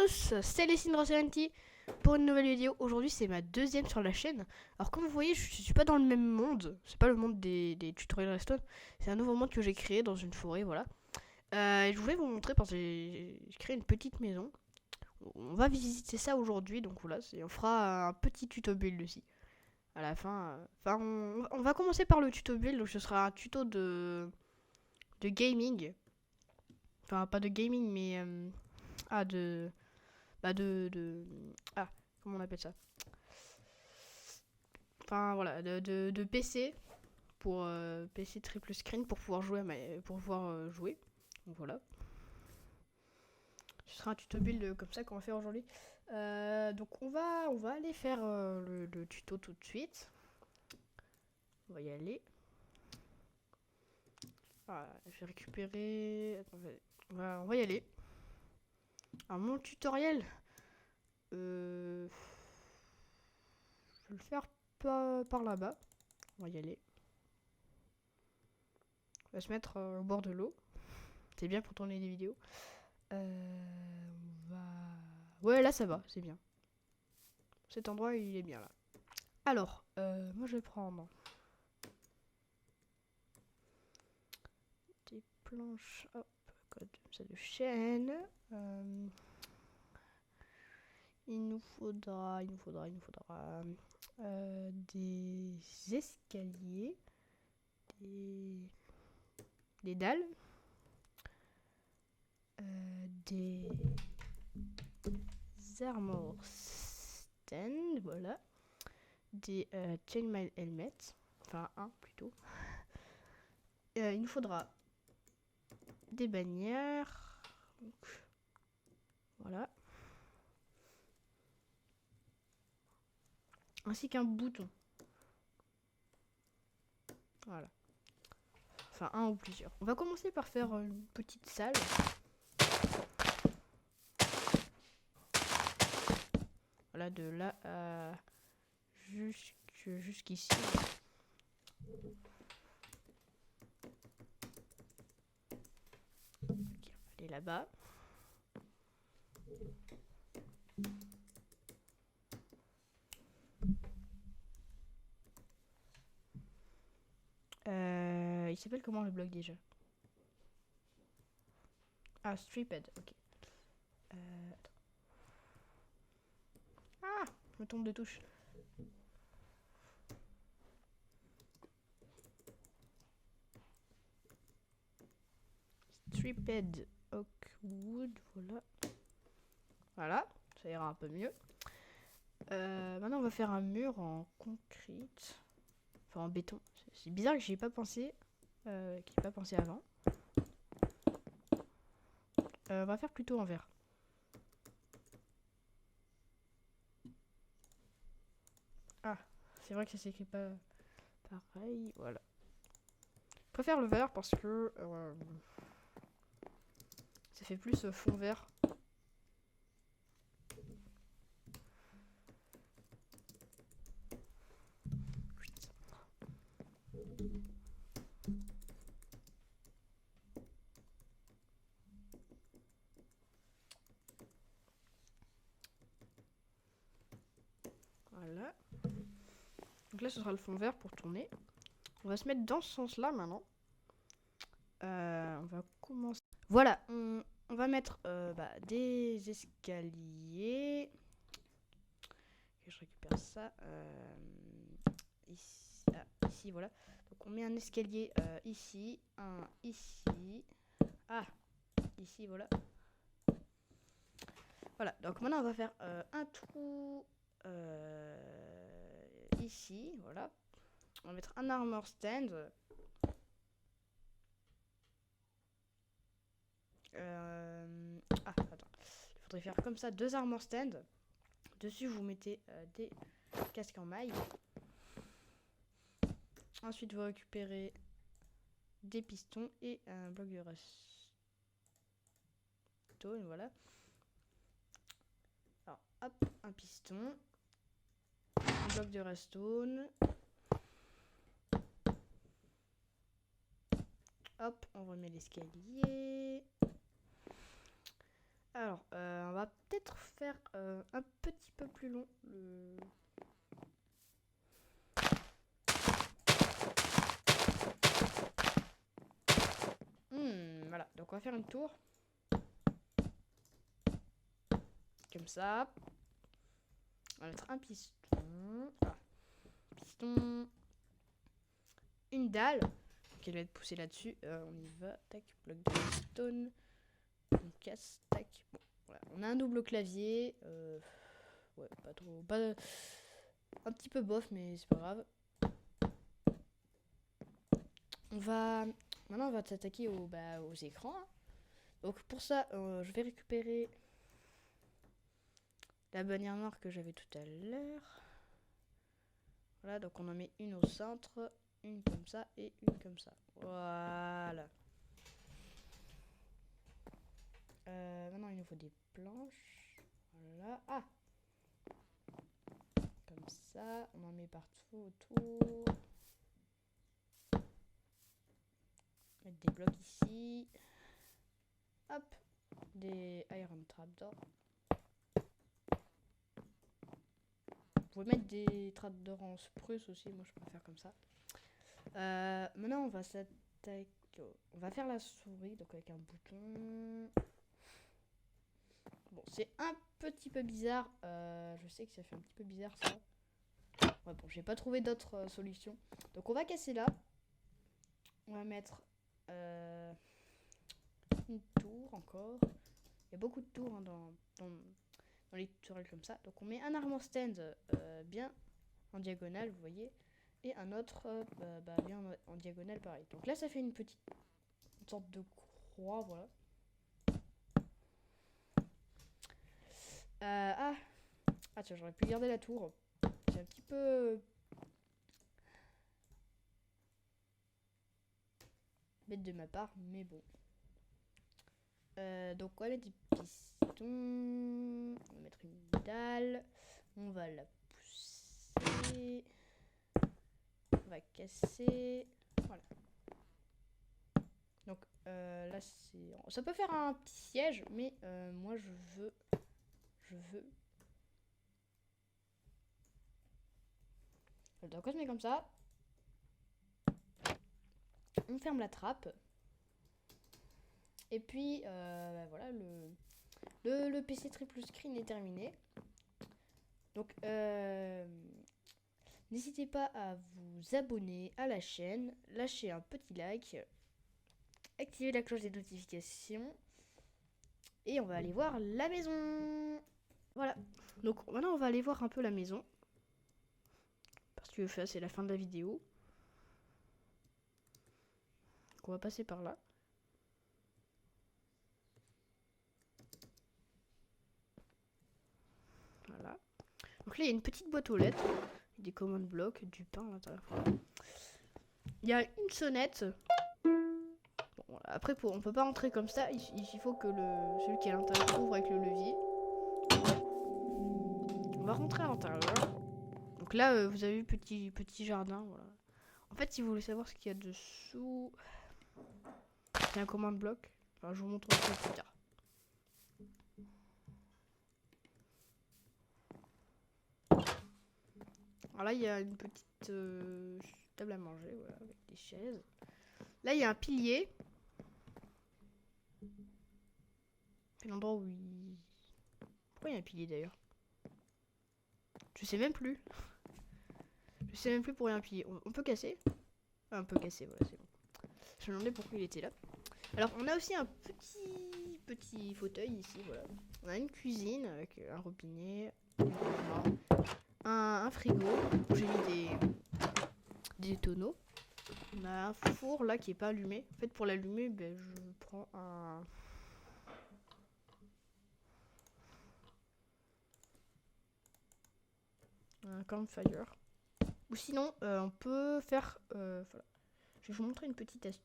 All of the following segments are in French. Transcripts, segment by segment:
tous, c'est Lessindra70 pour une nouvelle vidéo. Aujourd'hui c'est ma deuxième sur la chaîne. Alors comme vous voyez, je suis pas dans le même monde. C'est pas le monde des tutoriels Redstone. C'est un nouveau monde que j'ai créé dans une forêt, voilà. Je voulais vous montrer parce que j'ai créé une petite maison. On va visiter ça aujourd'hui, donc voilà, on fera un petit tuto build aussi. À la fin, on va commencer par le tuto build, donc ce sera un tuto de gaming. Enfin, pas de gaming, mais comment on appelle ça? Enfin voilà, de PC pour PC triple screen pour pouvoir jouer jouer. Donc voilà. Ce sera un tuto build comme ça qu'on va faire aujourd'hui. Donc on va aller faire le tuto tout de suite. On va y aller. Voilà, je vais récupérer. Attends, on va y aller. Alors mon tutoriel, je vais le faire par là-bas. On va y aller. On va se mettre au bord de l'eau. C'est bien pour tourner des vidéos. Ouais, là ça va, c'est bien. Cet endroit il est bien là. Alors, moi je vais prendre des planches, hop, comme ça de chaîne. Il nous faudra des escaliers, des dalles, des armor stand, voilà, des chainmail helmets, enfin un plutôt. Il nous faudra des bannières, donc, voilà, ainsi qu'un bouton, voilà, enfin un ou plusieurs. On va commencer par faire une petite salle. Voilà, de là à jusqu'ici. Okay, on va aller là-bas. Il s'appelle comment le bloc déjà? Ah, Stripped, ok. Attends. Ah, je me tombe de touche. Stripped oak wood, voilà. Voilà, ça ira un peu mieux. Maintenant, on va faire un mur en concrete. Enfin, en béton. C'est bizarre que j'y ai pas pensé. Avant. On va faire plutôt en verre. Ah, c'est vrai que ça s'écrit pas pareil. Voilà. Je préfère le vert parce que ça fait plus fond vert. Voilà. Donc là, ce sera le fond vert pour tourner. On va se mettre dans ce sens-là maintenant. On va commencer. Voilà, on va mettre des escaliers. Et je récupère ça. Ici, voilà. Donc on met un escalier ici, un ici. Ah, ici, voilà. Voilà, donc maintenant on va faire un trou ici, voilà. On va mettre un armor stand. Attends. Il faudrait faire comme ça, 2 armor stands. Dessus, vous mettez des casques en maille. Ensuite, vous récupérez des pistons et un bloc de redstone, voilà. Alors, hop, un piston. Un bloc de redstone. Hop, on remet l'escalier. Alors, on va va peut-être faire un petit peu plus long le... Voilà, donc on va faire une tour. Comme ça. On va mettre un piston. Voilà. Piston. Une dalle. Donc elle va être poussée là-dessus. On y va. Tac, bloc de stone. On casse. Tac. Bon, voilà. On a un double clavier. Ouais, pas trop. Pas... Un petit peu bof, mais c'est pas grave. Maintenant, on va s'attaquer aux écrans. Hein. Donc pour ça, je vais récupérer la bannière noire que j'avais tout à l'heure. Voilà, donc on en met une au centre, une comme ça et une comme ça. Voilà. Maintenant, il nous faut des planches. Voilà. Ah! Comme ça, on en met partout autour. Mettre des blocs ici. Hop! Des iron trapdoors. Vous pouvez mettre des trapdoors en spruce aussi, moi je préfère comme ça. Maintenant on va s'attaquer. On va faire la souris, donc avec un bouton. Bon, c'est un petit peu bizarre. Je sais que ça fait un petit peu bizarre ça. Ouais, bon, j'ai pas trouvé d'autres solutions. Donc on va casser là. On va mettre une tour encore. Il y a beaucoup de tours hein, dans les tutoriels comme ça. Donc on met un armor stand bien en diagonale, vous voyez. Et un autre bien en diagonale pareil. Donc là ça fait une sorte de croix, voilà. Ah tiens, j'aurais pu garder la tour. C'est un petit peu bête de ma part, mais bon. Donc on va mettre des pistons. On va mettre une dalle. On va la pousser. On va casser. Voilà. Donc là c'est... Ça peut faire un petit siège, mais moi je veux... Donc on se met comme ça. On ferme la trappe. Et puis voilà, le PC triple screen est terminé. Donc n'hésitez pas à vous abonner à la chaîne, lâcher un petit like, activer la cloche des notifications. Et on va aller voir la maison. Voilà. Donc maintenant on va aller voir un peu la maison. Parce que c'est la fin de la vidéo. Donc on va passer par là. Voilà. Donc là il y a une petite boîte aux lettres. Des commandes blocs, du pain à l'intérieur. Il y a une sonnette. Bon, voilà. Après on peut pas entrer comme ça. Il faut que celui qui est à l'intérieur ouvre avec le levier. On va rentrer à l'intérieur. Donc là vous avez vu petit jardin. Voilà. En fait si vous voulez savoir ce qu'il y a dessous, c'est un commande bloc. Enfin, je vous montrerai ça plus tard. Alors là, il y a une petite table à manger, voilà, avec des chaises. Là, il y a un pilier. C'est l'endroit où il... Pourquoi il y a un pilier d'ailleurs? Je sais même plus. Je sais même plus pourquoi il y a un pilier. On peut casser? Ah, on peut casser, voilà, c'est bon. Je me demandais pourquoi il était là. Alors, on a aussi un petit fauteuil ici, voilà. On a une cuisine avec un robinet, un frigo où j'ai mis des tonneaux. On a un four là qui est pas allumé. En fait, pour l'allumer, je prends un campfire. Ou sinon, on peut faire... voilà. Je vais vous montrer une petite astuce.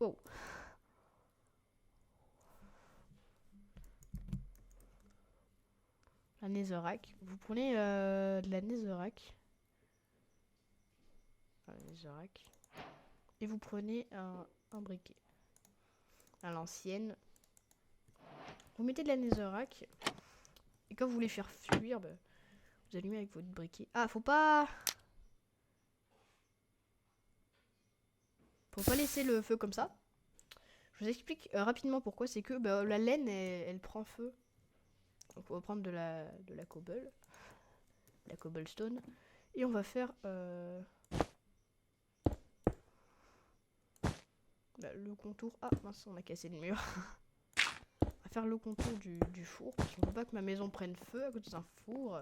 Wow. La netherrack. Vous prenez de la netherrack. Et vous prenez un briquet. À l'ancienne. Vous mettez de la netherrack. Et quand vous voulez faire fuir, bah, vous allumez avec votre briquet. Ah, faut pas laisser le feu comme ça. Je vous explique rapidement pourquoi. C'est que bah, la laine, elle prend feu. Donc on va prendre de la cobble. La cobblestone. Et on va faire le contour. Ah mince, on a cassé le mur. On va faire le contour du four. Parce qu'on veut pas que ma maison prenne feu à côté d'un four.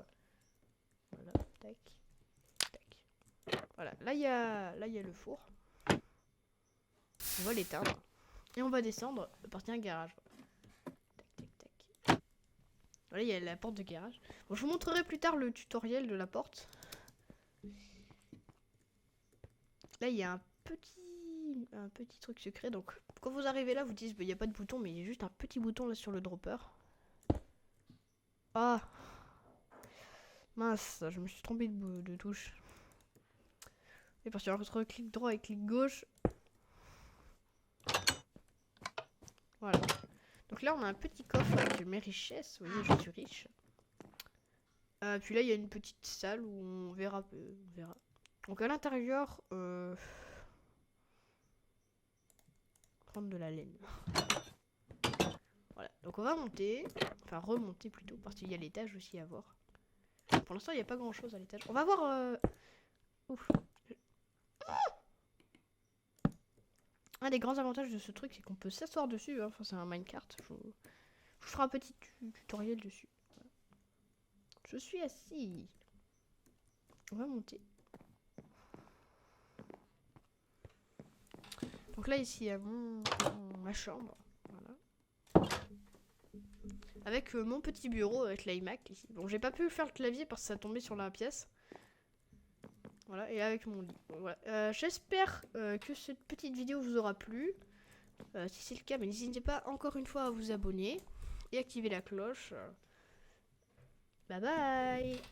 Voilà, tac. Tac. Voilà, là il y a le four. On va l'éteindre. Et on va descendre partir un garage. Tac, tac, tac. Voilà, il y a la porte de garage. Bon, je vous montrerai plus tard le tutoriel de la porte. Là, il y a un petit truc secret. Donc, quand vous arrivez là, vous dites, il n'y a pas de bouton, mais il y a juste un petit bouton là sur le dropper. Ah mince, je me suis trompé de touche. Et parce que entre clic droit et clic gauche. Voilà. Donc là, on a un petit coffre avec mes richesses. Vous voyez, je suis riche. Puis là, il y a une petite salle où on verra. Donc à l'intérieur, prendre de la laine. Voilà. Donc on va monter, enfin remonter plutôt, parce qu'il y a l'étage aussi à voir. Pour l'instant, il n'y a pas grand-chose à l'étage. On va voir. Ouf. Un des grands avantages de ce truc, c'est qu'on peut s'asseoir dessus. Hein. Enfin, c'est un minecart. Je vous ferai un petit tutoriel dessus. Voilà. Je suis assis. On va monter. Donc là, ici, il y a ma chambre. Voilà. Avec mon petit bureau avec l'iMac ici. Bon, j'ai pas pu faire le clavier parce que ça tombait sur la pièce. Voilà, et avec mon lit. Bon, voilà. J'espère que cette petite vidéo vous aura plu. Si c'est le cas, n'hésitez pas encore une fois à vous abonner et activer la cloche. Bye bye.